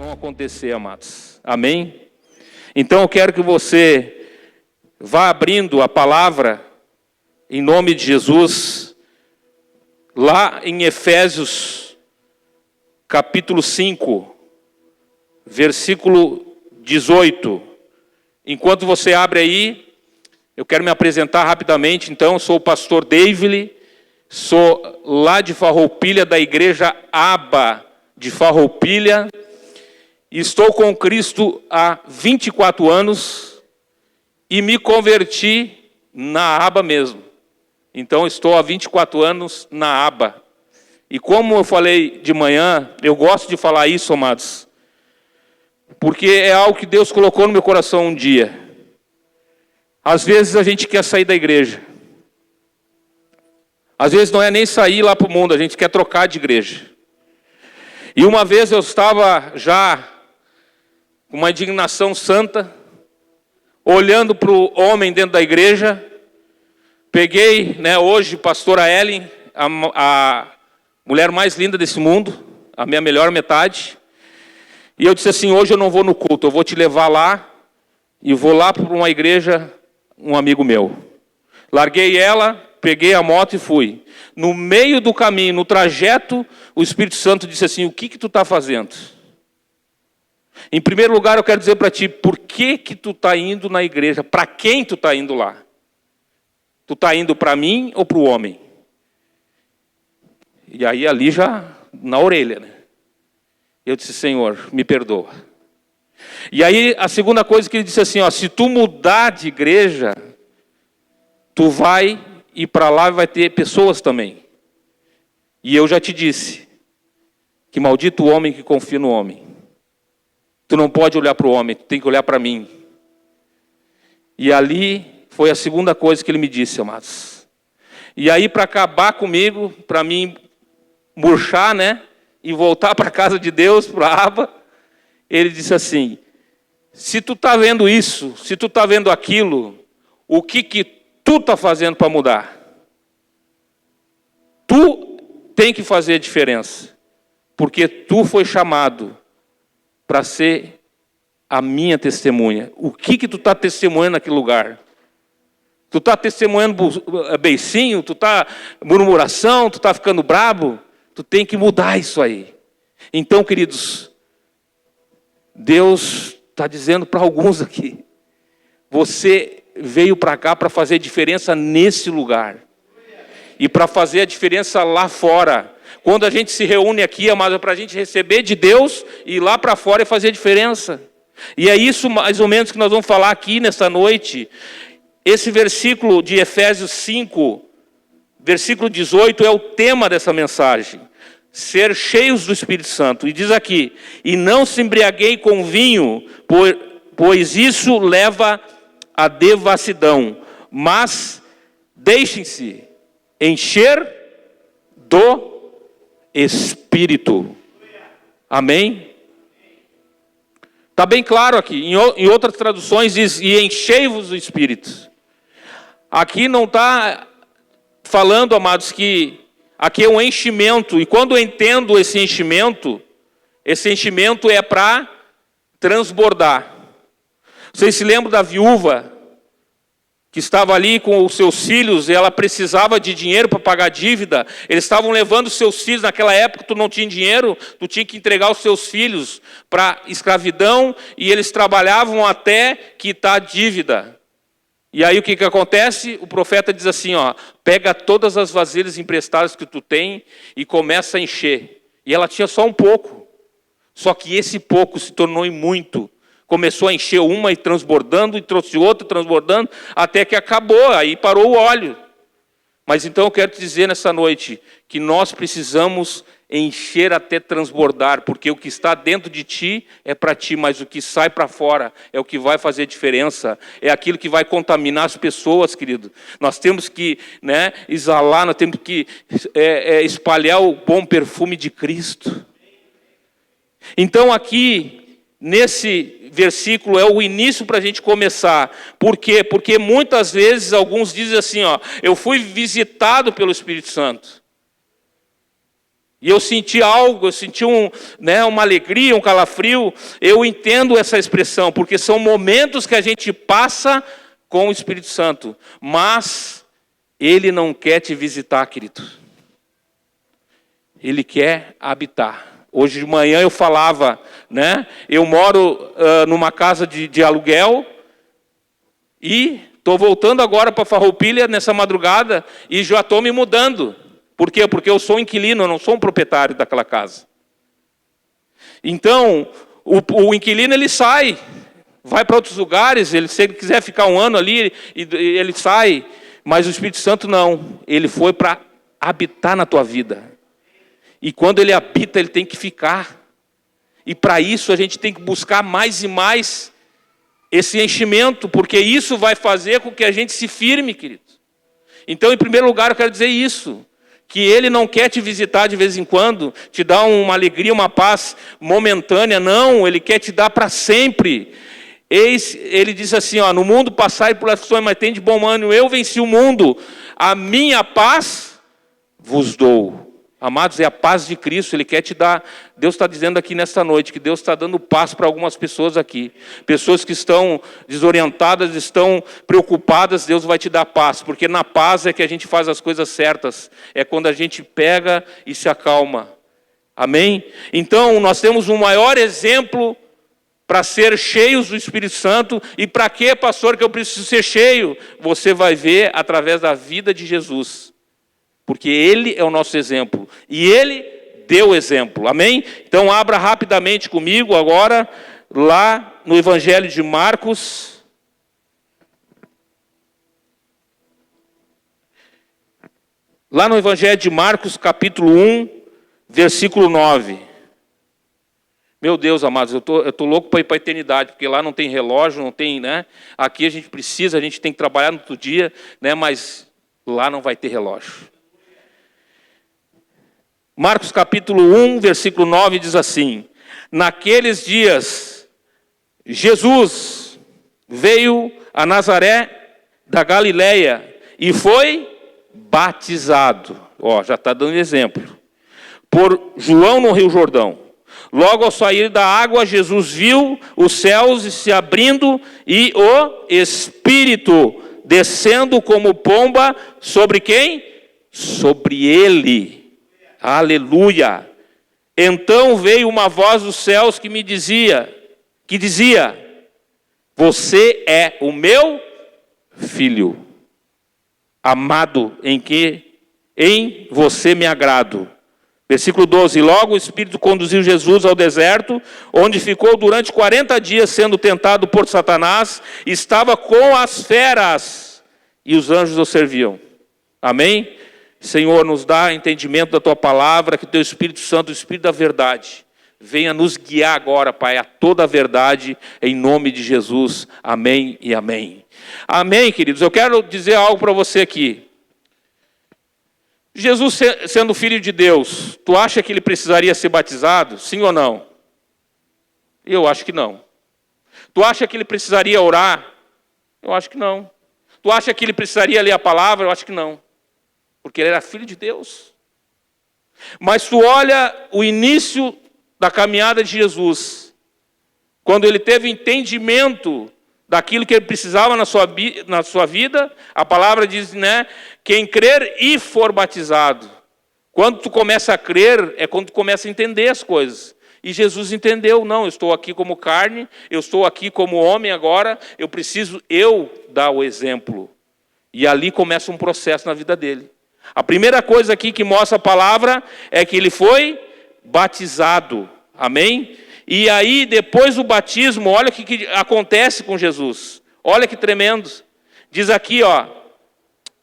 não acontecer, amados. Amém? Então eu quero que você vá abrindo a palavra, em nome de Jesus, lá em Efésios, capítulo 5, versículo 18. Enquanto você abre aí, eu quero me apresentar rapidamente. Então, eu sou o pastor David, sou lá de Farroupilha, da igreja Aba de Farroupilha. Estou com Cristo há 24 anos e me converti na Aba mesmo. Então, estou há 24 anos na Aba. E como eu falei de manhã, eu gosto de falar isso, amados, porque é algo que Deus colocou no meu coração um dia. Às vezes a gente quer sair da igreja. Às vezes não é nem sair lá para o mundo, a gente quer trocar de igreja. E uma vez eu estava já com uma indignação santa, olhando para o homem dentro da igreja. Peguei, hoje, pastora Ellen, a mulher mais linda desse mundo, a minha melhor metade. E eu disse assim: hoje eu não vou no culto, eu vou te levar lá e vou lá para uma igreja, um amigo meu. Larguei ela, peguei a moto e fui. No meio do caminho, no trajeto, o Espírito Santo disse assim: o que tu está fazendo? Em primeiro lugar, eu quero dizer para ti, por que tu está indo na igreja? Para quem tu está indo lá? Tu está indo para mim ou para o homem? E aí ali já na orelha, Eu disse: Senhor, me perdoa. E aí a segunda coisa que ele disse assim: se tu mudar de igreja, tu vai ir para lá e vai ter pessoas também. E eu já te disse que maldito o homem que confia no homem. Tu não pode olhar para o homem, tu tem que olhar para mim. E ali foi a segunda coisa que ele me disse, amados. E aí, para acabar comigo, para mim murchar, e voltar para a casa de Deus, para a Aba, ele disse assim: se tu está vendo isso, se tu está vendo aquilo, o que tu está fazendo para mudar? Tu tem que fazer a diferença, porque tu foi chamado para ser a minha testemunha. O que tu está testemunhando naquele lugar? Tu está testemunhando beicinho? Tu está murmuração? Tu está ficando brabo? Tu tem que mudar isso aí. Então, queridos, Deus está dizendo para alguns aqui: você veio para cá para fazer diferença nesse lugar. E para fazer a diferença lá fora. Quando a gente se reúne aqui, amado, é para a gente receber de Deus e ir lá para fora e fazer a diferença. E é isso mais ou menos que nós vamos falar aqui nesta noite. Esse versículo de Efésios 5, versículo 18, é o tema dessa mensagem. Ser cheios do Espírito Santo. E diz aqui: e não se embriaguei com vinho, pois isso leva à devassidão, mas deixem-se encher do Espírito. Amém? Está bem claro aqui. Em outras traduções diz: e enchei-vos do Espírito. Aqui não está falando, amados, que aqui é um enchimento. E quando eu entendo esse enchimento é para transbordar. Vocês se lembram da viúva que estava ali com os seus filhos, e ela precisava de dinheiro para pagar a dívida? Eles estavam levando os seus filhos, naquela época tu não tinha dinheiro, tu tinha que entregar os seus filhos para escravidão, e eles trabalhavam até quitar a dívida. E aí o que acontece? O profeta diz assim: pega todas as vasilhas emprestadas que tu tem e começa a encher. E ela tinha só um pouco, só que esse pouco se tornou em muito. Começou a encher uma e transbordando, e trouxe outra transbordando, até que acabou, aí parou o óleo. Mas então eu quero te dizer nessa noite, que nós precisamos encher até transbordar, porque o que está dentro de ti é para ti, mas o que sai para fora é o que vai fazer diferença, é aquilo que vai contaminar as pessoas, querido. Nós temos que exalar, nós temos que espalhar o bom perfume de Cristo. Então aqui, nesse versículo, é o início para a gente começar. Por quê? Porque muitas vezes alguns dizem assim: eu fui visitado pelo Espírito Santo. E eu senti algo, eu senti uma alegria, um calafrio. Eu entendo essa expressão, porque são momentos que a gente passa com o Espírito Santo. Mas Ele não quer te visitar, querido. Ele quer habitar. Hoje de manhã eu falava, né? Eu moro numa casa de aluguel e estou voltando agora para Farroupilha nessa madrugada e já estou me mudando. Por quê? Porque eu sou um inquilino, eu não sou um proprietário daquela casa. Então, o inquilino ele sai, vai para outros lugares, se ele quiser ficar um ano ali, ele sai. Mas o Espírito Santo não, ele foi para habitar na tua vida. E quando ele habita, ele tem que ficar. E para isso a gente tem que buscar mais e mais esse enchimento, porque isso vai fazer com que a gente se firme, querido. Então, em primeiro lugar, eu quero dizer isso. Que Ele não quer te visitar de vez em quando, te dar uma alegria, uma paz momentânea. Não, Ele quer te dar para sempre. Ele diz assim, no mundo passai por aflições, mas tem de bom ânimo, eu venci o mundo. A minha paz vos dou. Amados, é a paz de Cristo, Ele quer te dar. Deus está dizendo aqui nesta noite, que Deus está dando paz para algumas pessoas aqui. Pessoas que estão desorientadas, estão preocupadas, Deus vai te dar paz. Porque na paz é que a gente faz as coisas certas. É quando a gente pega e se acalma. Amém? Então, nós temos um maior exemplo para ser cheios do Espírito Santo. E para quê, pastor, que eu preciso ser cheio? Você vai ver através da vida de Jesus. Porque Ele é o nosso exemplo. E Ele deu exemplo. Amém? Então abra rapidamente comigo agora, lá no Evangelho de Marcos. Lá no Evangelho de Marcos, capítulo 1, versículo 9. Meu Deus, amados, eu tô louco para ir para a eternidade, porque lá não tem relógio, não tem, né? Aqui a gente tem que trabalhar no outro dia, né? Mas lá não vai ter relógio. Marcos capítulo 1, versículo 9 diz assim: naqueles dias, Jesus veio a Nazaré da Galileia e foi batizado. Já está dando exemplo. Por João no Rio Jordão. Logo ao sair da água, Jesus viu os céus se abrindo e o Espírito descendo como pomba sobre quem? Sobre ele. Aleluia! Então veio uma voz dos céus que dizia, você é o meu filho, amado, em você me agrado. Versículo 12, logo o Espírito conduziu Jesus ao deserto, onde ficou durante 40 dias sendo tentado por Satanás, estava com as feras, e os anjos o serviam. Amém? Senhor, nos dá entendimento da Tua palavra, que Teu Espírito Santo, o Espírito da verdade, venha nos guiar agora, Pai, a toda a verdade, em nome de Jesus. Amém e amém. Amém, queridos. Eu quero dizer algo para você aqui. Jesus sendo filho de Deus, tu acha que ele precisaria ser batizado? Sim ou não? Eu acho que não. Tu acha que ele precisaria orar? Eu acho que não. Tu acha que ele precisaria ler a palavra? Eu acho que não. Porque ele era filho de Deus. Mas tu olha o início da caminhada de Jesus, quando ele teve entendimento daquilo que ele precisava na sua vida, a palavra diz, né? Quem crer e for batizado. Quando tu começa a crer, é quando tu começa a entender as coisas. E Jesus entendeu, não, eu estou aqui como carne, eu estou aqui como homem agora, eu preciso dar o exemplo. E ali começa um processo na vida dele. A primeira coisa aqui que mostra a palavra é que ele foi batizado. Amém? E aí, depois do batismo, olha o que acontece com Jesus. Olha que tremendo. Diz aqui,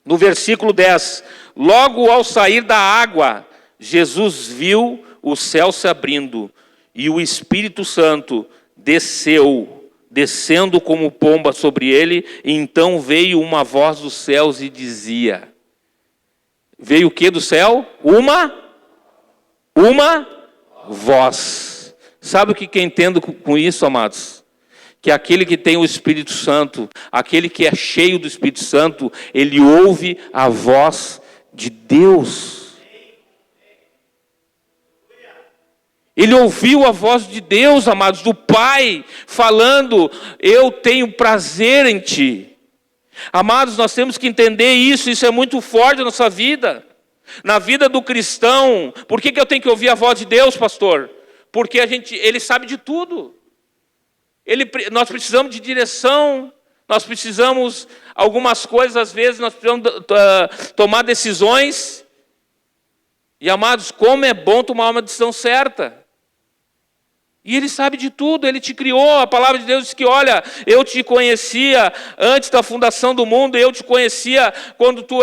no versículo 10. Logo ao sair da água, Jesus viu o céu se abrindo e o Espírito Santo descendo como pomba sobre ele. E então veio uma voz dos céus e dizia... Veio o que do céu? Uma voz. Sabe o que eu entendo com isso, amados? Que aquele que tem o Espírito Santo, aquele que é cheio do Espírito Santo, ele ouve a voz de Deus. Ele ouviu a voz de Deus, amados, do Pai, falando: eu tenho prazer em ti. Amados, nós temos que entender isso é muito forte na nossa vida. Na vida do cristão. Por que eu tenho que ouvir a voz de Deus, pastor? Porque Ele sabe de tudo. Nós precisamos de direção, nós precisamos, algumas coisas, às vezes, nós precisamos tomar decisões. E, amados, como é bom tomar uma decisão certa. E Ele sabe de tudo, Ele te criou. A palavra de Deus diz que, olha, eu te conhecia antes da fundação do mundo, eu te conhecia quando tu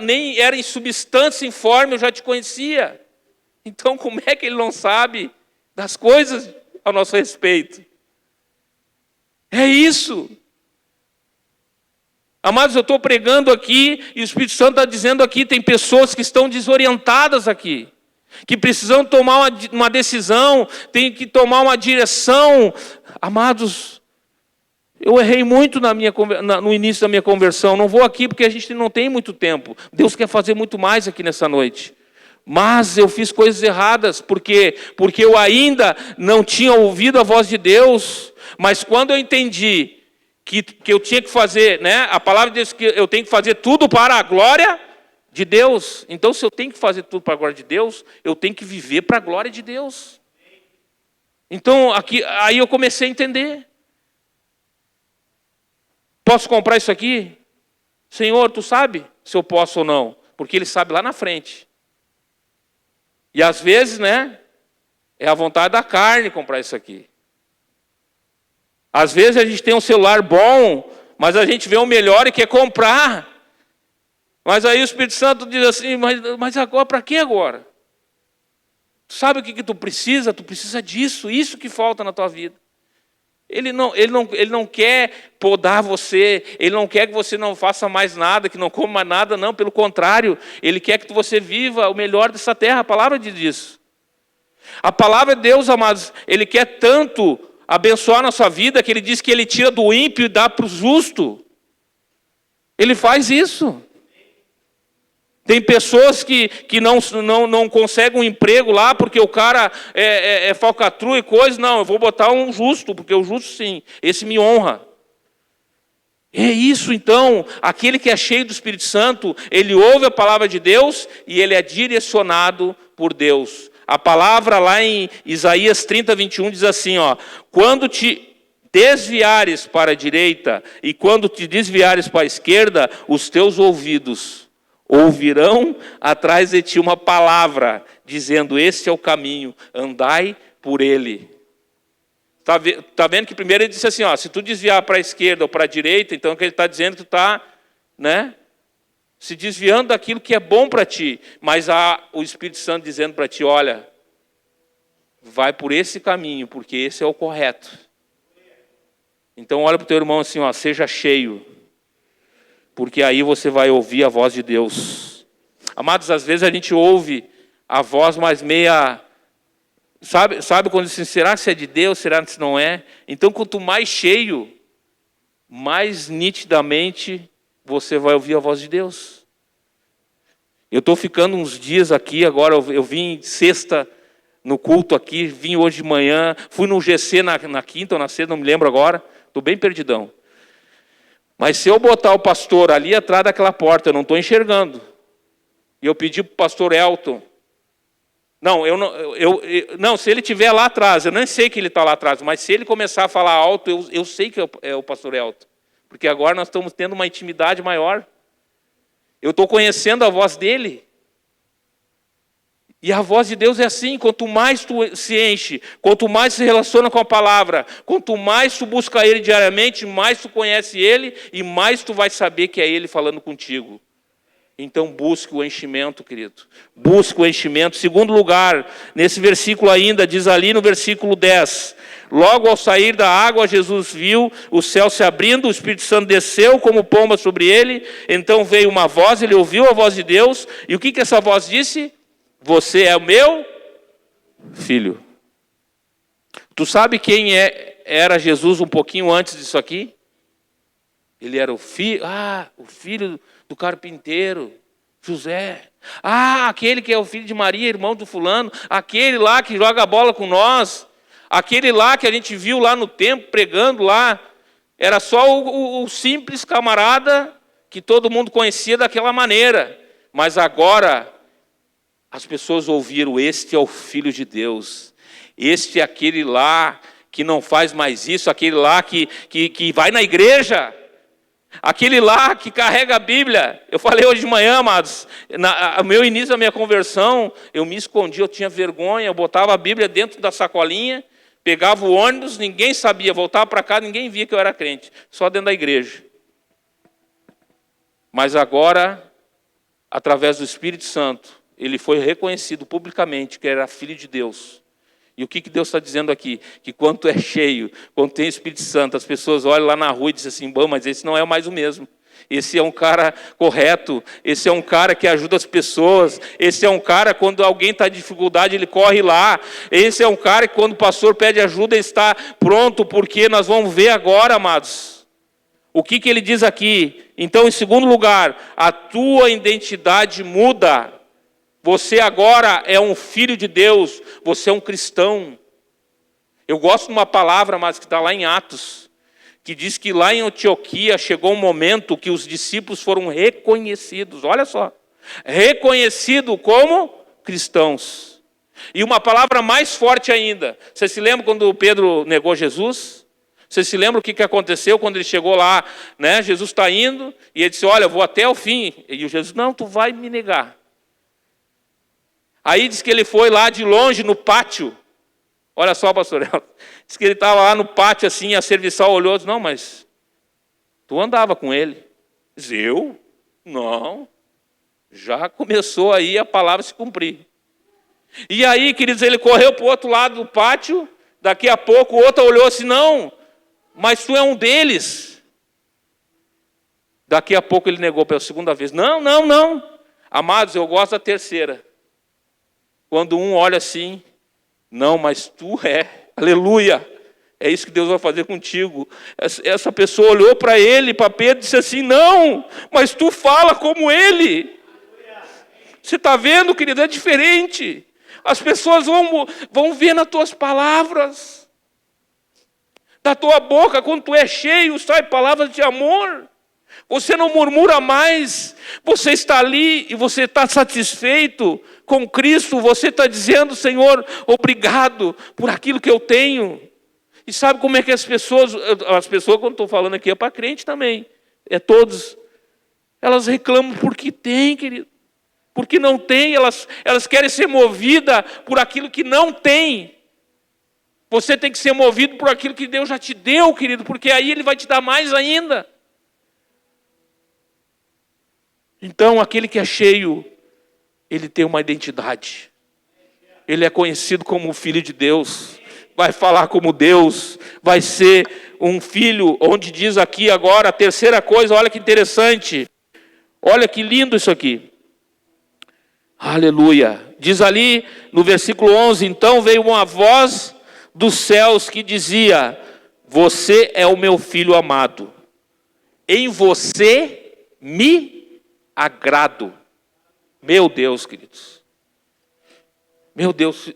nem era em substância informe, eu já te conhecia. Então, como é que Ele não sabe das coisas ao nosso respeito? É isso. Amados, eu estou pregando aqui, e o Espírito Santo está dizendo aqui, tem pessoas que estão desorientadas aqui, que precisam tomar uma decisão, tem que tomar uma direção. Amados, eu errei muito no início da minha conversão. Não vou aqui porque a gente não tem muito tempo. Deus quer fazer muito mais aqui nessa noite. Mas eu fiz coisas erradas, porque eu ainda não tinha ouvido a voz de Deus. Mas quando eu entendi que eu tinha que fazer, né? A palavra diz que eu tenho que fazer tudo para a glória de Deus. Então, se eu tenho que fazer tudo para a glória de Deus, eu tenho que viver para a glória de Deus. Então, aí eu comecei a entender. Posso comprar isso aqui? Senhor, tu sabe se eu posso ou não? Porque Ele sabe lá na frente. E às vezes, né, é a vontade da carne comprar isso aqui. Às vezes a gente tem um celular bom, mas a gente vê o melhor e quer comprar. Mas aí o Espírito Santo diz assim, mas agora, para que agora? Tu sabe o que tu precisa? Tu precisa disso, isso que falta na tua vida. Ele não quer podar você, Ele não quer que você não faça mais nada, que não coma mais nada, não, pelo contrário, Ele quer que você viva o melhor dessa terra, a palavra diz isso. A palavra de Deus, amados, Ele quer tanto abençoar a nossa vida, que Ele diz que Ele tira do ímpio e dá para o justo. Ele faz isso. Tem pessoas que não conseguem um emprego lá porque o cara é falcatrua e coisa. Não, eu vou botar um justo, porque o justo sim, esse me honra. É isso então, aquele que é cheio do Espírito Santo, ele ouve a palavra de Deus e ele é direcionado por Deus. A palavra lá em Isaías 30, 21 diz assim, ó: quando te desviares para a direita e quando te desviares para a esquerda, os teus ouvidos ouvirão atrás de ti uma palavra, dizendo: este é o caminho, andai por ele. Está vendo que primeiro ele disse assim, ó, se tu desviar para a esquerda ou para a direita, então que ele está dizendo que tu está, né, se desviando daquilo que é bom para ti. Mas há o Espírito Santo dizendo para ti, olha, vai por esse caminho, porque esse é o correto. Então olha para o teu irmão assim, ó, seja cheio, porque aí você vai ouvir a voz de Deus. Amados, às vezes a gente ouve a voz mais meia... Sabe quando diz assim, será que é de Deus, será que não é? Então, quanto mais cheio, mais nitidamente você vai ouvir a voz de Deus. Eu estou ficando uns dias aqui, agora eu vim sexta no culto aqui, vim hoje de manhã, fui no GC na quinta ou na sexta, não me lembro agora, estou bem perdidão. Mas se eu botar o pastor ali atrás daquela porta, eu não estou enxergando. E eu pedi para o pastor Elton. Não, se ele estiver lá atrás, eu nem sei que ele está lá atrás, mas se ele começar a falar alto, eu sei que é o pastor Elton. Porque agora nós estamos tendo uma intimidade maior. Eu estou conhecendo a voz dele. E a voz de Deus é assim, quanto mais tu se enche, quanto mais se relaciona com a palavra, quanto mais tu busca Ele diariamente, mais tu conhece Ele e mais tu vai saber que é Ele falando contigo. Então busque o enchimento, querido. Busque o enchimento. Segundo lugar, nesse versículo ainda, diz ali no versículo 10. Logo ao sair da água, Jesus viu o céu se abrindo, o Espírito Santo desceu como pomba sobre ele. Então veio uma voz, ele ouviu a voz de Deus. E o que essa voz disse? Você é o meu filho. Tu sabe quem era Jesus um pouquinho antes disso aqui? Ele era o filho do carpinteiro. José. Ah, aquele que é o filho de Maria, irmão do fulano. Aquele lá que joga bola com nós. Aquele lá que a gente viu lá no templo, pregando lá. Era só o simples camarada que todo mundo conhecia daquela maneira. Mas agora, as pessoas ouviram, este é o Filho de Deus. Este é aquele lá que não faz mais isso, aquele lá que vai na igreja. Aquele lá que carrega a Bíblia. Eu falei hoje de manhã, amados, no meu início da minha conversão, eu me escondi, eu tinha vergonha, eu botava a Bíblia dentro da sacolinha, pegava o ônibus, ninguém sabia, voltava para cá, ninguém via que eu era crente, só dentro da igreja. Mas agora, através do Espírito Santo, ele foi reconhecido publicamente que era filho de Deus. E o que Deus está dizendo aqui? Que quando tu é cheio, quando tem Espírito Santo, as pessoas olham lá na rua e dizem assim, bom, mas esse não é mais o mesmo. Esse é um cara correto, esse é um cara que ajuda as pessoas, esse é um cara, quando alguém está em dificuldade, ele corre lá. Esse é um cara que quando o pastor pede ajuda, ele está pronto, porque nós vamos ver agora, amados. O que ele diz aqui? Então, em segundo lugar, a tua identidade muda. Você agora é um filho de Deus, você é um cristão. Eu gosto de uma palavra, mas que está lá em Atos, que diz que lá em Antioquia chegou um momento que os discípulos foram reconhecidos, olha só, reconhecidos como cristãos. E uma palavra mais forte ainda, você se lembra quando Pedro negou Jesus? Você se lembra o que aconteceu quando ele chegou lá, né? Jesus está indo, e ele disse, olha, eu vou até o fim. E o Jesus, não, tu vai me negar. Aí diz que ele foi lá de longe no pátio. Olha só, pastor. Diz que ele estava lá no pátio assim, a serviçal olhou e disse, não, mas tu andava com ele. Diz, eu? Não. Já começou aí a palavra se cumprir. E aí, queridos, ele correu para o outro lado do pátio. Daqui a pouco o outro olhou assim, não, mas tu é um deles. Daqui a pouco ele negou pela segunda vez. Não. Amados, eu gosto da terceira. Quando um olha assim, não, mas tu é, aleluia, é isso que Deus vai fazer contigo. Essa pessoa olhou para ele, para Pedro, e disse assim, não, mas tu fala como ele. Você está vendo, querido, é diferente. As pessoas vão ver nas tuas palavras. Da tua boca, quando tu é cheio, sai palavras de amor. Você não murmura mais, você está ali e você está satisfeito com Cristo, você está dizendo, Senhor, obrigado por aquilo que eu tenho. E sabe como é que as pessoas quando estou falando aqui é para crente também, é todos, elas reclamam porque tem, querido, porque não tem, elas querem ser movidas por aquilo que não tem. Você tem que ser movido por aquilo que Deus já te deu, querido, porque aí Ele vai te dar mais ainda. Então, aquele que é cheio, ele tem uma identidade. Ele é conhecido como o Filho de Deus. Vai falar como Deus. Vai ser um filho, onde diz aqui agora, a terceira coisa, olha que interessante. Olha que lindo isso aqui. Aleluia. Diz ali no versículo 11, então veio uma voz dos céus que dizia, você é o meu filho amado. Em você me agrado. Meu Deus, queridos. Meu Deus,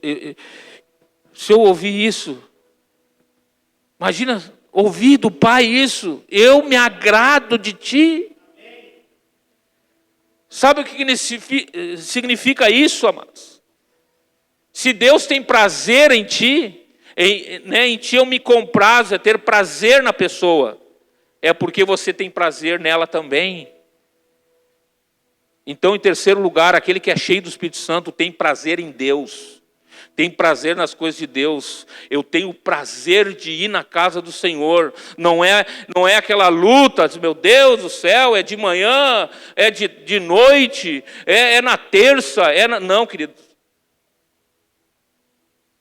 se eu ouvir isso, imagina ouvir do Pai isso, eu me agrado de ti. Sabe o que significa isso, amados? Se Deus tem prazer em ti, em ti eu me comprazo, é ter prazer na pessoa, é porque você tem prazer nela também. Então, em terceiro lugar, aquele que é cheio do Espírito Santo tem prazer em Deus, tem prazer nas coisas de Deus. Eu tenho prazer de ir na casa do Senhor. Não é aquela luta, meu Deus do céu, é de manhã, é de noite, é na terça, não, querido.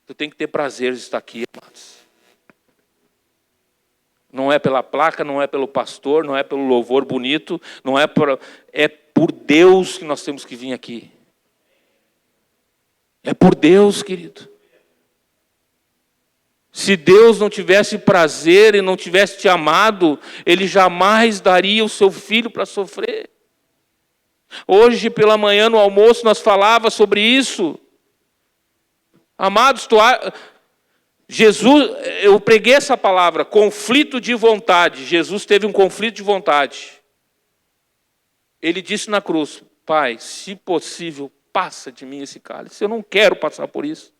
Tu tem que ter prazer de estar aqui, amados. Não é pela placa, não é pelo pastor, não é pelo louvor bonito, é por Deus que nós temos que vir aqui. É por Deus, querido. Se Deus não tivesse prazer e não tivesse te amado, Ele jamais daria o seu filho para sofrer. Hoje pela manhã no almoço nós falávamos sobre isso. Amados, Jesus, eu preguei essa palavra, conflito de vontade. Jesus teve um conflito de vontade. Ele disse na cruz: Pai, se possível, passa de mim esse cálice. Eu não quero passar por isso.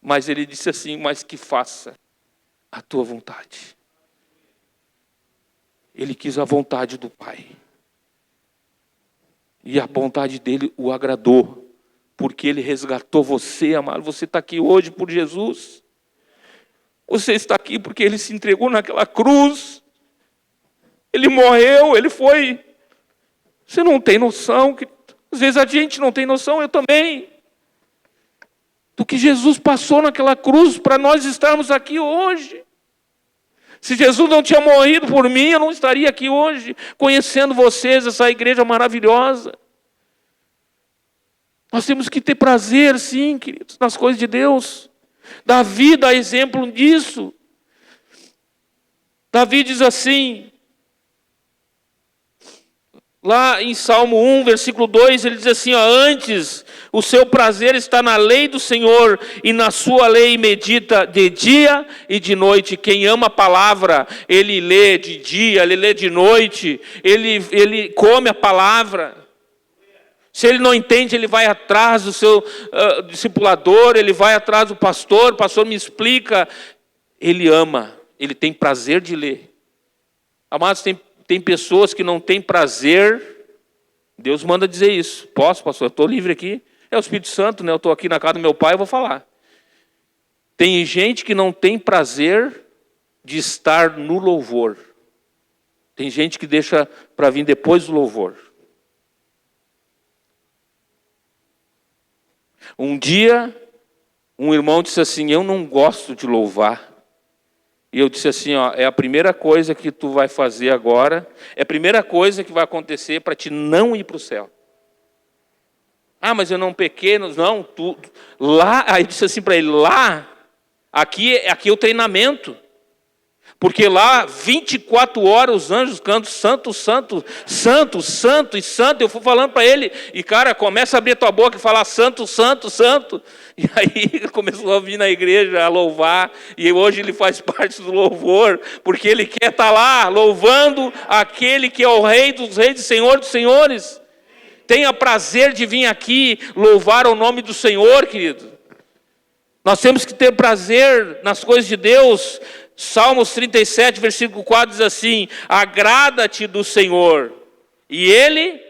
Mas ele disse assim: mas que faça a tua vontade. Ele quis a vontade do Pai. E a vontade dele o agradou. Porque ele resgatou você, amado. Você está aqui hoje por Jesus. Você está aqui porque ele se entregou naquela cruz. Ele morreu, ele foi. Você não tem noção. Às vezes a gente não tem noção, eu também. Do que Jesus passou naquela cruz para nós estarmos aqui hoje. Se Jesus não tinha morrido por mim, eu não estaria aqui hoje, conhecendo vocês, essa igreja maravilhosa. Nós temos que ter prazer, sim, queridos, nas coisas de Deus. Davi dá exemplo disso. Davi diz assim, lá em Salmo 1, versículo 2, ele diz assim, antes o seu prazer está na lei do Senhor, e na sua lei medita de dia e de noite. Quem ama a palavra, ele lê de dia, ele lê de noite, ele come a palavra. Se ele não entende, ele vai atrás do seu discipulador, ele vai atrás do pastor, o pastor me explica. Ele ama, ele tem prazer de ler. Amados, tem pessoas que não têm prazer. Deus manda dizer isso. Posso, pastor? Eu estou livre aqui. É o Espírito Santo, né? Eu estou aqui na casa do meu pai, eu vou falar. Tem gente que não tem prazer de estar no louvor. Tem gente que deixa para vir depois do louvor. Um dia, um irmão disse assim, eu não gosto de louvar. E eu disse assim, ó, é a primeira coisa que tu vai fazer agora, é a primeira coisa que vai acontecer para te não ir para o céu. Ah, mas eu não pequei, não, lá, aí eu disse assim para ele, lá, aqui é o treinamento. Porque lá, 24 horas, os anjos cantam, santo, santo, santo, santo e santo. Eu fui falando para ele, e cara, começa a abrir tua boca e falar santo, santo, santo. E aí ele começou a vir na igreja a louvar, e hoje ele faz parte do louvor, porque ele quer estar lá, louvando aquele que é o Rei dos Reis e Senhor dos Senhores. Tenha prazer de vir aqui louvar o nome do Senhor, querido. Nós temos que ter prazer nas coisas de Deus. Salmos 37, versículo 4 diz assim, agrada-te do Senhor, e Ele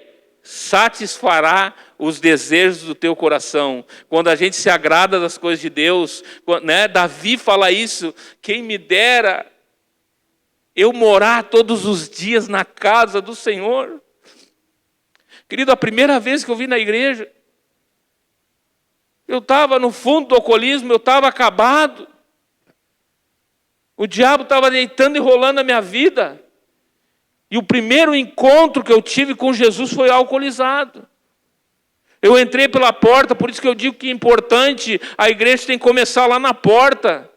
satisfará os desejos do teu coração. Quando a gente se agrada das coisas de Deus, né? Davi fala isso, quem me dera eu morar todos os dias na casa do Senhor. Querido, a primeira vez que eu vim na igreja, eu estava no fundo do alcoolismo, eu estava acabado. O diabo estava deitando e rolando a minha vida. E o primeiro encontro que eu tive com Jesus foi alcoolizado. Eu entrei pela porta, por isso que eu digo que é importante, a igreja tem que começar lá na porta.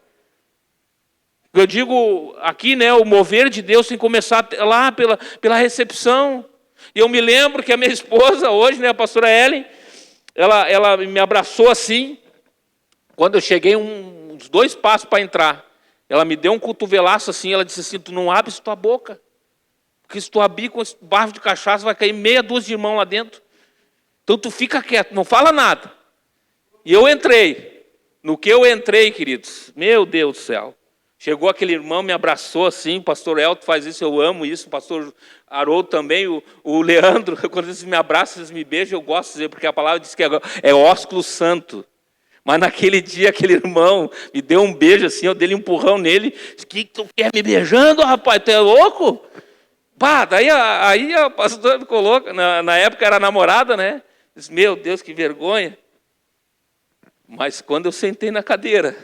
Eu digo aqui, né, o mover de Deus tem que começar lá pela recepção. E eu me lembro que a minha esposa hoje, né, a pastora Ellen, ela me abraçou assim, quando eu cheguei uns 2 passos para entrar. Ela me deu um cotovelaço assim, ela disse assim, tu não abre tua boca, porque se tu abrir com esse barro de cachaça, vai cair meia dúzia de irmãos lá dentro. Então tu fica quieto, não fala nada. E eu entrei. No que eu entrei, queridos, meu Deus do céu. Chegou aquele irmão, me abraçou assim, o pastor Elton faz isso, eu amo isso, o pastor Haroldo também, o Leandro, quando eles me abraçam, eles me beijam, eu gosto de dizer, porque a palavra diz que é ósculo santo. Mas naquele dia, aquele irmão me deu um beijo assim, eu dei um empurrão nele. Disse, que tu quer me beijando, rapaz? Tu é louco? Pá, daí aí a pastora me coloca, na época era namorada, né? Disse, meu Deus, que vergonha. Mas quando eu sentei na cadeira,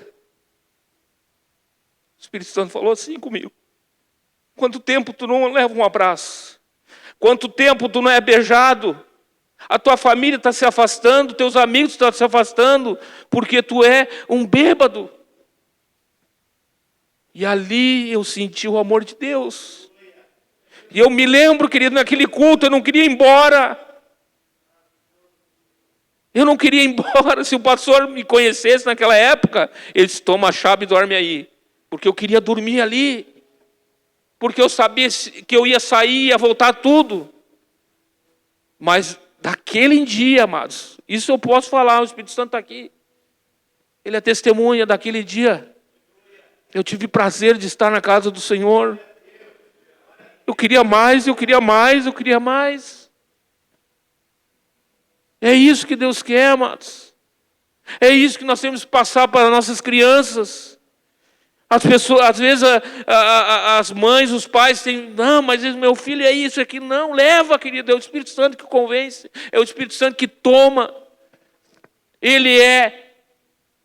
o Espírito Santo falou assim comigo. Quanto tempo tu não leva um abraço? Quanto tempo tu não é beijado? A tua família está se afastando, teus amigos estão se afastando, porque tu é um bêbado. E ali eu senti o amor de Deus. E eu me lembro, querido, naquele culto, eu não queria ir embora. Eu não queria ir embora. Se o pastor me conhecesse naquela época, ele disse, toma a chave e dorme aí. Porque eu queria dormir ali. Porque eu sabia que eu ia sair, ia voltar tudo. Mas daquele dia, amados, isso eu posso falar, o Espírito Santo está aqui. Ele é testemunha daquele dia. Eu tive prazer de estar na casa do Senhor. Eu queria mais, eu queria mais, eu queria mais. É isso que Deus quer, amados. É isso que nós temos que passar para nossas crianças. As pessoas, às vezes, as mães, os pais têm, não, mas meu filho é isso, é aquilo. Não, leva, querido, é o Espírito Santo que convence, é o Espírito Santo que toma. Ele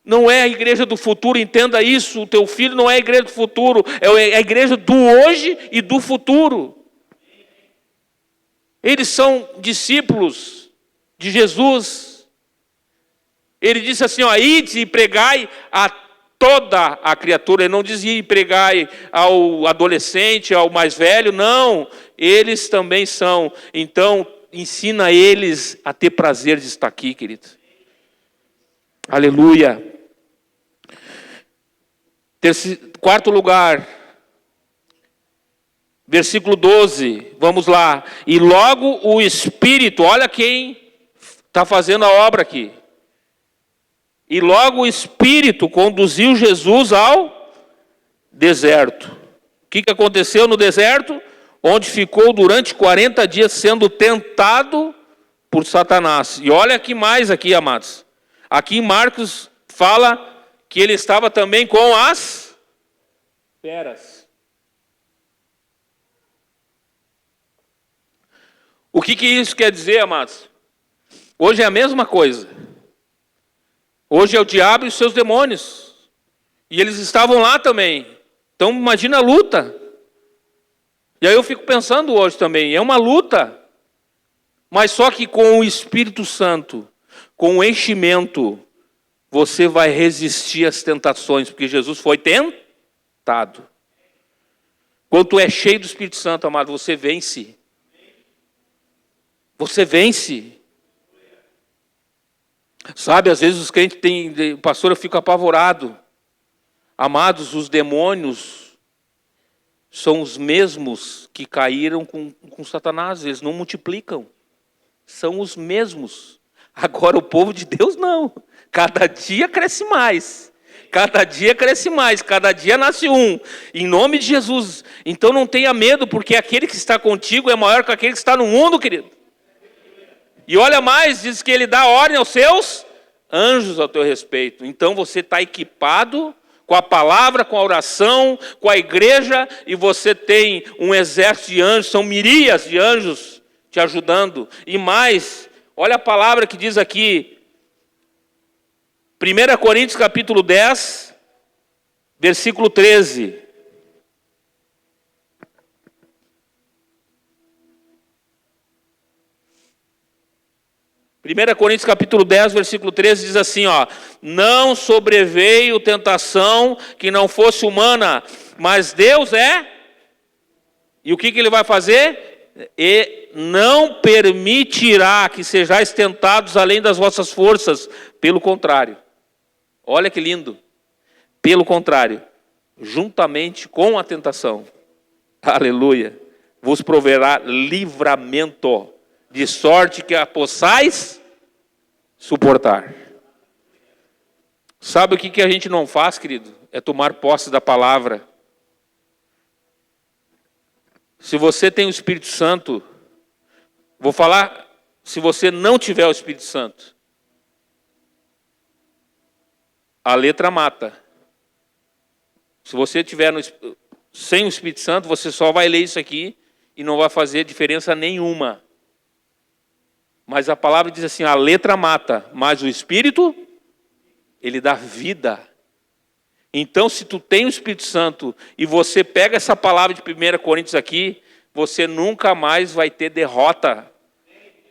não é a igreja do futuro, entenda isso, o teu filho não é a igreja do futuro, é a igreja do hoje e do futuro. Eles são discípulos de Jesus. Ele disse assim, ó, ide e pregai a toda a criatura. Ele não dizia ir pregai ao adolescente, ao mais velho, não. Eles também são. Então, ensina eles a ter prazer de estar aqui, querido. Aleluia. Quarto lugar, versículo 12, vamos lá. E logo o Espírito, olha quem está fazendo a obra aqui. E logo o Espírito conduziu Jesus ao deserto. O que aconteceu no deserto? Onde ficou durante 40 dias sendo tentado por Satanás. E olha aqui mais aqui, amados. Aqui em Marcos fala que ele estava também com as feras. O que isso quer dizer, amados? Hoje é a mesma coisa. Hoje é o diabo e os seus demônios. E eles estavam lá também. Então imagina a luta. E aí eu fico pensando hoje também, é uma luta. Mas só que com o Espírito Santo, com o enchimento, você vai resistir às tentações, porque Jesus foi tentado. Quando tu é cheio do Espírito Santo, amado, você vence. Você vence. Sabe, às vezes os crentes têm, pastor, eu fico apavorado. Amados, os demônios são os mesmos que caíram com Satanás, eles não multiplicam. São os mesmos. Agora o povo de Deus não. Cada dia cresce mais. Cada dia cresce mais. Cada dia nasce um. Em nome de Jesus. Então não tenha medo, porque aquele que está contigo é maior que aquele que está no mundo, querido. E olha mais, diz que ele dá ordem aos seus anjos ao teu respeito. Então você está equipado com a palavra, com a oração, com a igreja, e você tem um exército de anjos, são miríades de anjos te ajudando. E mais, olha a palavra que diz aqui, 1 Coríntios capítulo 10, versículo 13. 1 Coríntios capítulo 10, versículo 13 diz assim, ó, não sobreveio tentação que não fosse humana, mas Deus é, e o que ele vai fazer? E não permitirá que sejais tentados além das vossas forças, pelo contrário, olha que lindo, pelo contrário, juntamente com a tentação, aleluia, vos proverá livramento, de sorte que a possais suportar. Sabe o que a gente não faz, querido? É tomar posse da palavra. Se você tem o Espírito Santo, vou falar, se você não tiver o Espírito Santo, a letra mata. Se você tiver sem o Espírito Santo, você só vai ler isso aqui e não vai fazer diferença nenhuma. Mas a palavra diz assim, a letra mata, mas o Espírito, ele dá vida. Então, se tu tem o Espírito Santo e você pega essa palavra de 1 Coríntios aqui, você nunca mais vai ter derrota.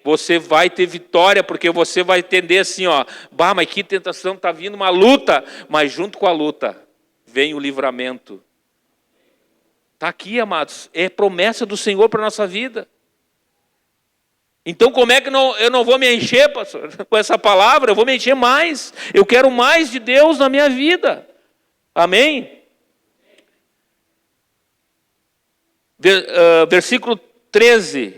Você vai ter vitória, porque você vai entender assim, ó, bah, mas que tentação, está vindo uma luta, mas junto com a luta vem o livramento. Está aqui, amados, é promessa do Senhor para a nossa vida. Então como é que eu não vou me encher, pastor, com essa palavra? Eu vou me encher mais. Eu quero mais de Deus na minha vida. Amém? Versículo 13.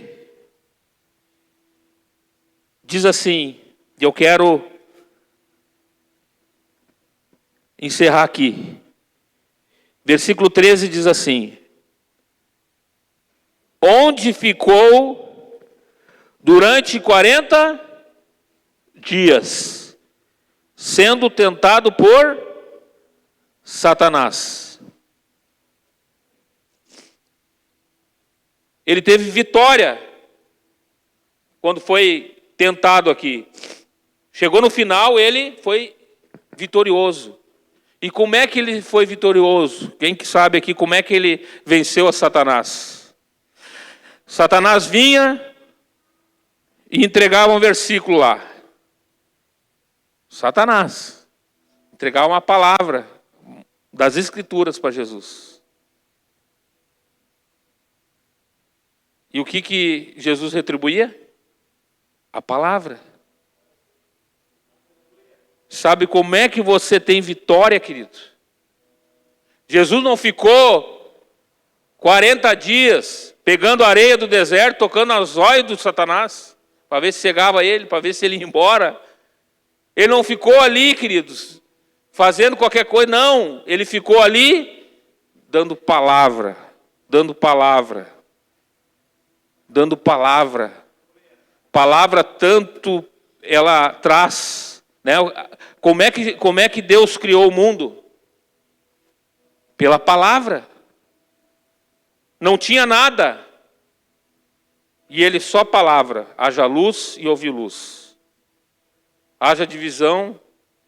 Diz assim, e eu quero encerrar aqui. Versículo 13 diz assim: onde ficou durante 40 dias, sendo tentado por Satanás. Ele teve vitória quando foi tentado aqui. Chegou no final, ele foi vitorioso. E como é que ele foi vitorioso? Quem que sabe aqui como é que ele venceu a Satanás? Satanás vinha e entregava um versículo lá. Satanás entregava uma palavra das Escrituras para Jesus. E o que Jesus retribuía? A palavra. Sabe como é que você tem vitória, querido? Jesus não ficou 40 dias pegando a areia do deserto, tocando as olhos do Satanás, para ver se cegava ele, para ver se ele ia embora. Ele não ficou ali, queridos, fazendo qualquer coisa, não. Ele ficou ali dando palavra, dando palavra, dando palavra. Palavra tanto ela traz, né? Como é que Deus criou o mundo? Pela palavra. Não tinha nada. E ele só palavra. Haja luz e houve luz. Haja divisão,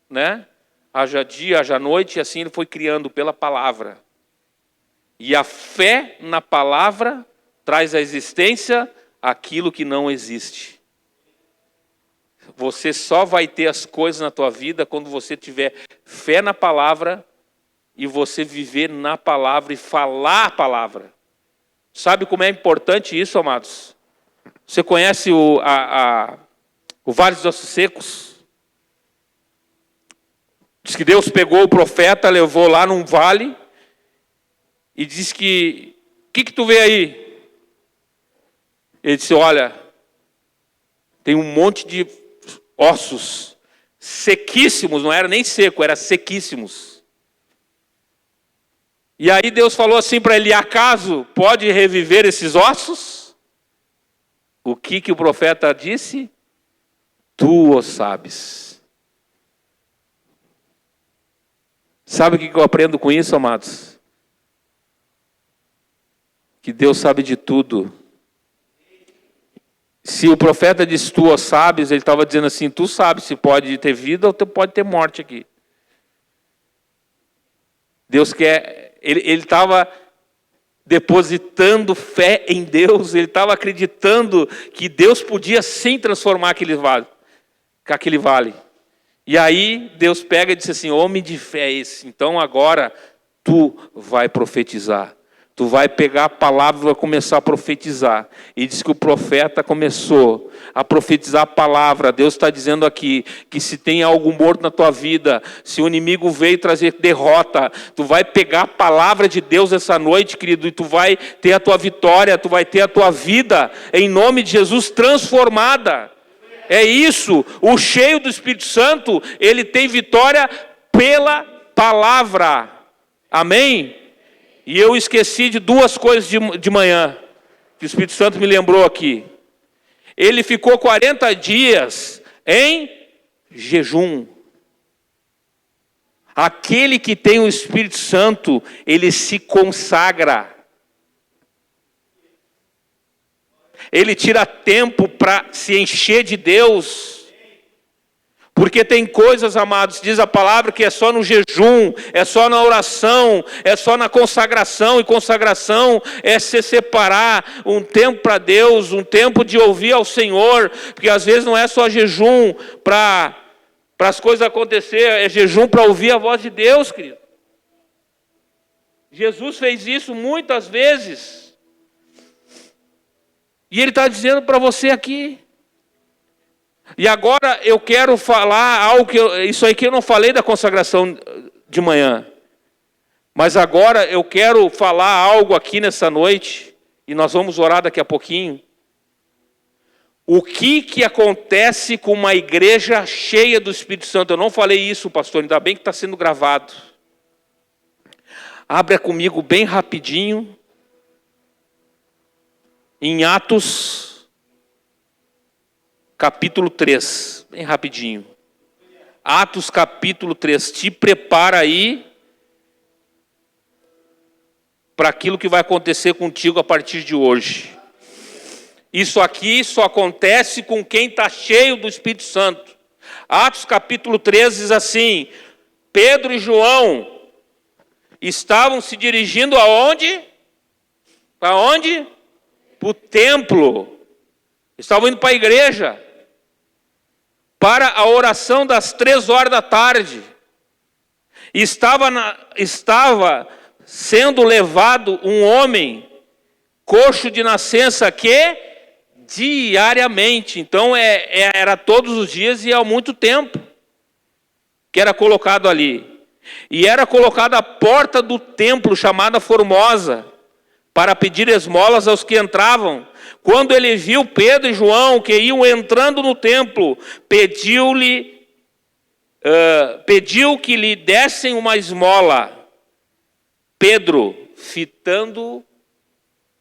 né? Haja dia, haja noite, e assim ele foi criando pela palavra. E a fé na palavra traz à existência aquilo que não existe. Você só vai ter as coisas na tua vida quando você tiver fé na palavra e você viver na palavra e falar a palavra. Sabe como é importante isso, amados? Você conhece o Vale dos Ossos Secos? Diz que Deus pegou o profeta, levou lá num vale e disse que, o que tu vê aí? Ele disse, olha, tem um monte de ossos sequíssimos, não era nem seco, era sequíssimos. E aí Deus falou assim para ele, acaso pode reviver esses ossos? O que o profeta disse? Tu o sabes. Sabe o que eu aprendo com isso, amados? Que Deus sabe de tudo. Se o profeta disse, tu o sabes, ele estava dizendo assim, tu sabes se pode ter vida ou pode ter morte aqui. Deus quer, ele estava depositando fé em Deus, ele estava acreditando que Deus podia sim transformar aquele vale. E aí Deus pega e diz assim, homem de fé é esse, então agora tu vai profetizar. Tu vai pegar a palavra e vai começar a profetizar. E diz que o profeta começou a profetizar a palavra. Deus está dizendo aqui que se tem algo morto na tua vida, se o inimigo veio trazer derrota, tu vai pegar a palavra de Deus essa noite, querido, e tu vai ter a tua vitória, tu vai ter a tua vida, em nome de Jesus, transformada. É isso, o cheio do Espírito Santo, ele tem vitória pela palavra. Amém? E eu esqueci de duas coisas de manhã, que o Espírito Santo me lembrou aqui. Ele ficou 40 dias em jejum. Aquele que tem o Espírito Santo, ele se consagra. Ele tira tempo para se encher de Deus. Porque tem coisas, amados, diz a palavra, que é só no jejum, é só na oração, é só na consagração. E consagração é se separar um tempo para Deus, um tempo de ouvir ao Senhor. Porque às vezes não é só jejum para as coisas acontecerem, é jejum para ouvir a voz de Deus, querido. Jesus fez isso muitas vezes. E Ele está dizendo para você aqui, E agora eu quero falar algo isso aí que eu não falei da consagração de manhã. Mas agora eu quero falar algo aqui nessa noite, e nós vamos orar daqui a pouquinho. O que acontece com uma igreja cheia do Espírito Santo? Eu não falei isso, pastor, ainda bem que está sendo gravado. Abra comigo bem rapidinho, em Atos, capítulo 3, bem rapidinho. Atos, capítulo 3, te prepara aí para aquilo que vai acontecer contigo a partir de hoje. Isso aqui só acontece com quem está cheio do Espírito Santo. Atos capítulo 13 diz assim: Pedro e João estavam se dirigindo aonde? Para onde? Para o templo. Estavam indo para a igreja, para a oração das 3 horas da tarde. Estava sendo levado um homem coxo de nascença que diariamente, então era todos os dias e há muito tempo que era colocado ali. E era colocado à porta do templo chamada Formosa para pedir esmolas aos que entravam. Quando ele viu Pedro e João que iam entrando no templo, pediu que lhe dessem uma esmola. Pedro, fitando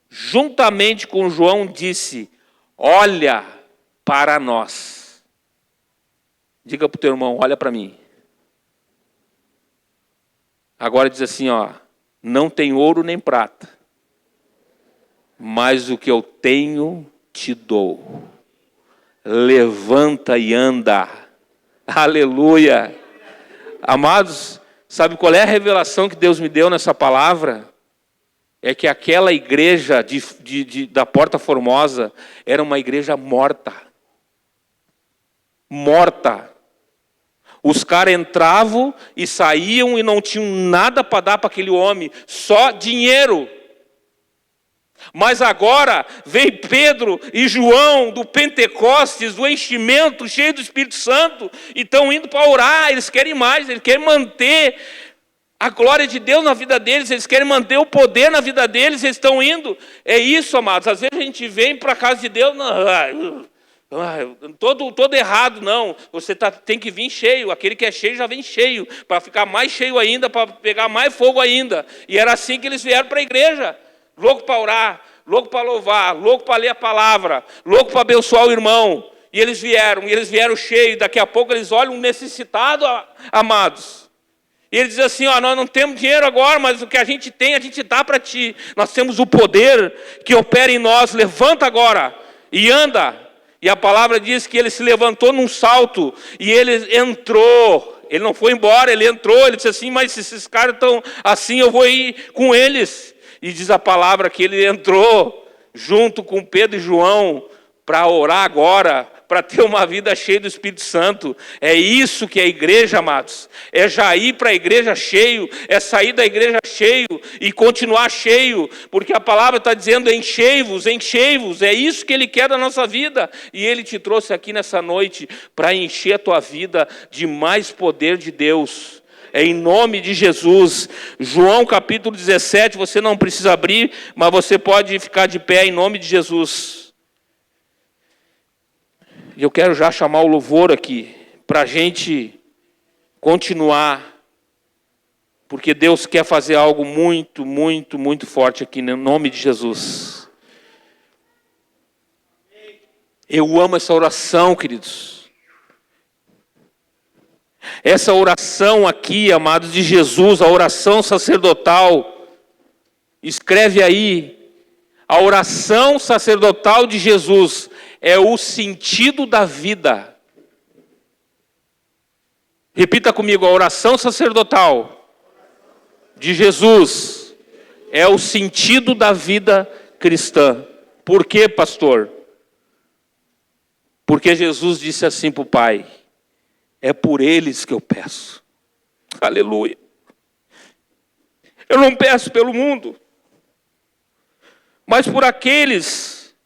juntamente com João, disse: olha para nós. Diga para o teu irmão: olha para mim. Agora diz assim, não tem ouro nem prata, mas o que eu tenho te dou. Levanta e anda. Aleluia. Amados, sabe qual é a revelação que Deus me deu nessa palavra? É que aquela igreja da Porta Formosa era uma igreja morta. Morta. Os caras entravam e saíam e não tinham nada para dar para aquele homem, só dinheiro. Mas agora vem Pedro e João do Pentecostes, do enchimento, cheio do Espírito Santo, e estão indo para orar. Eles querem mais, eles querem manter a glória de Deus na vida deles, eles querem manter o poder na vida deles, eles estão indo. É isso, amados. Às vezes a gente vem para a casa de Deus, todo errado, não. Você tem que vir cheio. Aquele que é cheio já vem cheio, para ficar mais cheio ainda, para pegar mais fogo ainda. E era assim que eles vieram para a igreja. Louco para orar, louco para louvar, louco para ler a palavra, louco para abençoar o irmão. E eles vieram cheios. Daqui a pouco eles olham um necessitado, amados. E ele diz assim, nós não temos dinheiro agora, mas o que a gente tem, a gente dá para ti. Nós temos o poder que opera em nós. Levanta agora e anda. E a palavra diz que ele se levantou num salto e ele entrou. Ele não foi embora, ele entrou. Ele disse assim, mas se esses caras estão assim, eu vou ir com eles. E diz a palavra que ele entrou junto com Pedro e João para orar agora, para ter uma vida cheia do Espírito Santo. É isso que é a igreja, amados. É já ir para a igreja cheio, é sair da igreja cheio e continuar cheio, porque a palavra está dizendo enchei-vos, enchei-vos. É isso que Ele quer da nossa vida. E Ele te trouxe aqui nessa noite para encher a tua vida de mais poder de Deus. É em nome de Jesus. João capítulo 17, você não precisa abrir, mas você pode ficar de pé em nome de Jesus. E eu quero já chamar o louvor aqui, para a gente continuar, porque Deus quer fazer algo muito, muito, muito forte aqui, no nome de Jesus. Eu amo essa oração, queridos. Essa oração aqui, amados de Jesus, a oração sacerdotal. Escreve aí, a oração sacerdotal de Jesus é o sentido da vida. Repita comigo, a oração sacerdotal de Jesus é o sentido da vida cristã. Por quê, pastor? Porque Jesus disse assim para o Pai, é por eles que eu peço. Aleluia. Eu não peço pelo mundo, mas por aqueles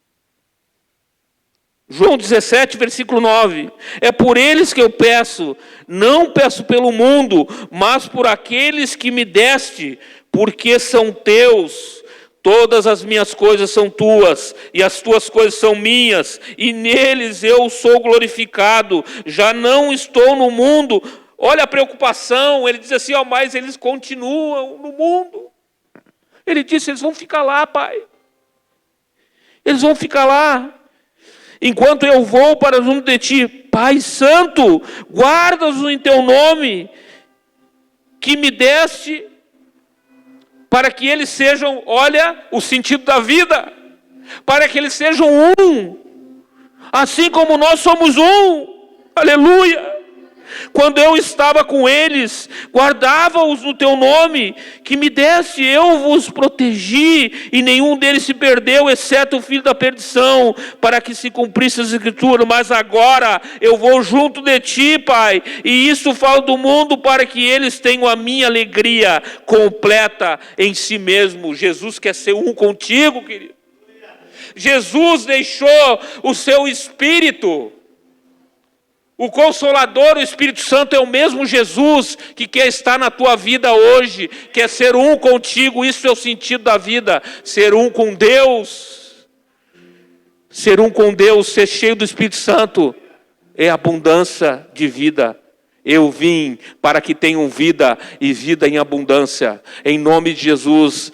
João 17, versículo 9. É por eles que eu peço, não peço pelo mundo, mas por aqueles que me deste, porque são teus. Todas as minhas coisas são tuas, e as tuas coisas são minhas, e neles eu sou glorificado. Já não estou no mundo. Olha a preocupação, ele diz assim, mas eles continuam no mundo. Ele disse, eles vão ficar lá, Pai. Eles vão ficar lá. Enquanto eu vou para junto de ti, Pai Santo, guarda-os em teu nome, que me deste, para que eles sejam, olha, o sentido da vida, para que eles sejam um, assim como nós somos um, aleluia. Quando eu estava com eles, guardava-os no teu nome, que me deste, eu vos protegi, e nenhum deles se perdeu, exceto o filho da perdição, para que se cumprisse as escrituras. Mas agora eu vou junto de ti, Pai, e isso falo do mundo, para que eles tenham a minha alegria completa em si mesmo. Jesus quer ser um contigo, querido. Jesus deixou o seu Espírito. O Consolador, o Espírito Santo, é o mesmo Jesus que quer estar na tua vida hoje, quer ser um contigo. Isso é o sentido da vida, ser um com Deus. Ser um com Deus, ser cheio do Espírito Santo, é abundância de vida. Eu vim para que tenham vida e vida em abundância. Em nome de Jesus.